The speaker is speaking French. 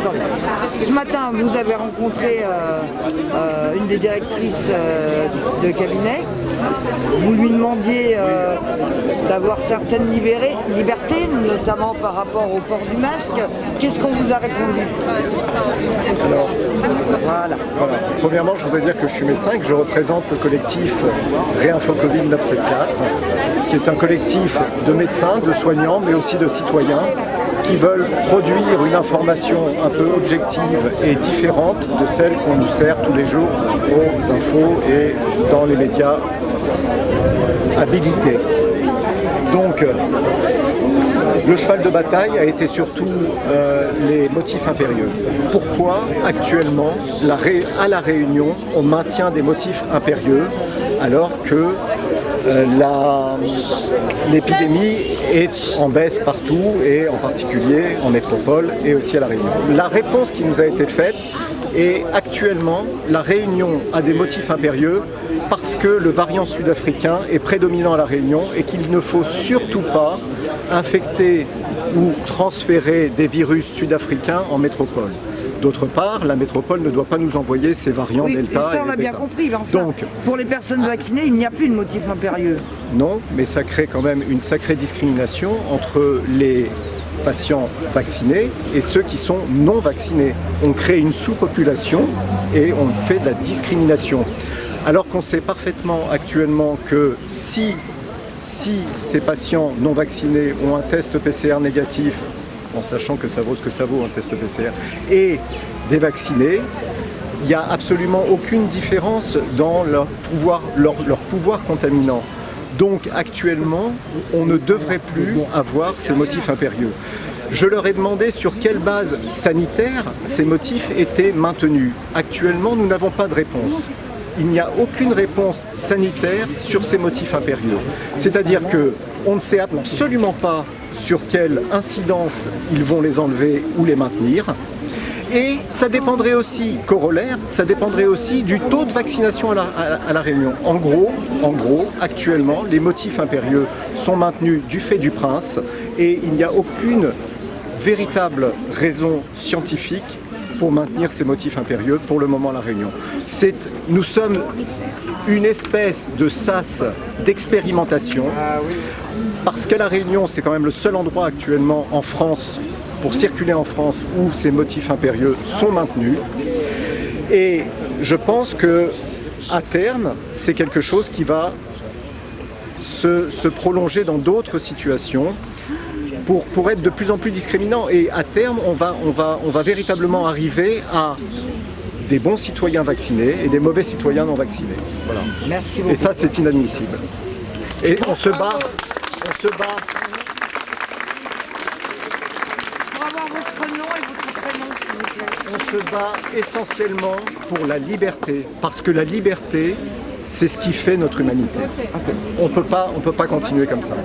attendez. Ce matin, vous avez rencontré une des directrices de cabinet. Vous lui demandiez d'avoir certaines libertés, notamment par rapport au port du masque. Qu'est-ce qu'on vous a répondu? Alors, voilà. Premièrement, je voudrais dire que je suis médecin et que je représente le collectif Réinfo Covid 974, qui est un collectif de médecins, de soignants, mais aussi de citoyens qui veulent produire une information un peu objective et différente de celle qu'on nous sert tous les jours aux infos et dans les médias habilités. Donc, le cheval de bataille a été surtout les motifs impérieux. Pourquoi actuellement, à La Réunion, on maintient des motifs impérieux alors que l'épidémie est en baisse partout et en particulier en métropole et aussi à La Réunion? La réponse qui nous a été faite est actuellement La Réunion a des motifs impérieux parce que le variant sud-africain est prédominant à La Réunion et qu'il ne faut surtout pas infecter ou transférer des virus sud-africains en métropole. D'autre part, la métropole ne doit pas nous envoyer ces variants Delta. Ça, on l'a bien compris. Mais enfin, donc, pour les personnes vaccinées, il n'y a plus de motif impérieux. Non, mais ça crée quand même une sacrée discrimination entre les patients vaccinés et ceux qui sont non vaccinés. On crée une sous-population et on fait de la discrimination. Alors qu'on sait parfaitement actuellement que si ces patients non vaccinés ont un test PCR négatif, en sachant que ça vaut ce que ça vaut un test PCR, et des vaccinés, il n'y a absolument aucune différence dans leur pouvoir contaminant. Donc actuellement, on ne devrait plus avoir ces motifs impérieux. Je leur ai demandé sur quelle base sanitaire ces motifs étaient maintenus. Actuellement, nous n'avons pas de réponse. Il n'y a aucune réponse sanitaire sur ces motifs impérieux. C'est-à-dire qu'on ne sait absolument pas sur quelle incidence ils vont les enlever ou les maintenir. Et ça dépendrait aussi, corollaire, ça dépendrait aussi du taux de vaccination à la Réunion. En gros, actuellement, les motifs impérieux sont maintenus du fait du prince et il n'y a aucune véritable raison scientifique pour maintenir ces motifs impérieux pour le moment à La Réunion. Nous sommes une espèce de sas d'expérimentation parce qu'à La Réunion, c'est quand même le seul endroit actuellement en France, pour circuler en France, où ces motifs impérieux sont maintenus. Et je pense que à terme, c'est quelque chose qui va se prolonger dans d'autres situations pour être de plus en plus discriminant. Et à terme, on va véritablement arriver à des bons citoyens vaccinés et des mauvais citoyens non vaccinés. Voilà. Merci beaucoup. Et ça, c'est inadmissible. Et on se bat. Pour avoir votre nom et votre prénom, s'il vous plaît. On se bat essentiellement pour la liberté, parce que la liberté, c'est ce qui fait notre humanité. On peut pas continuer comme ça.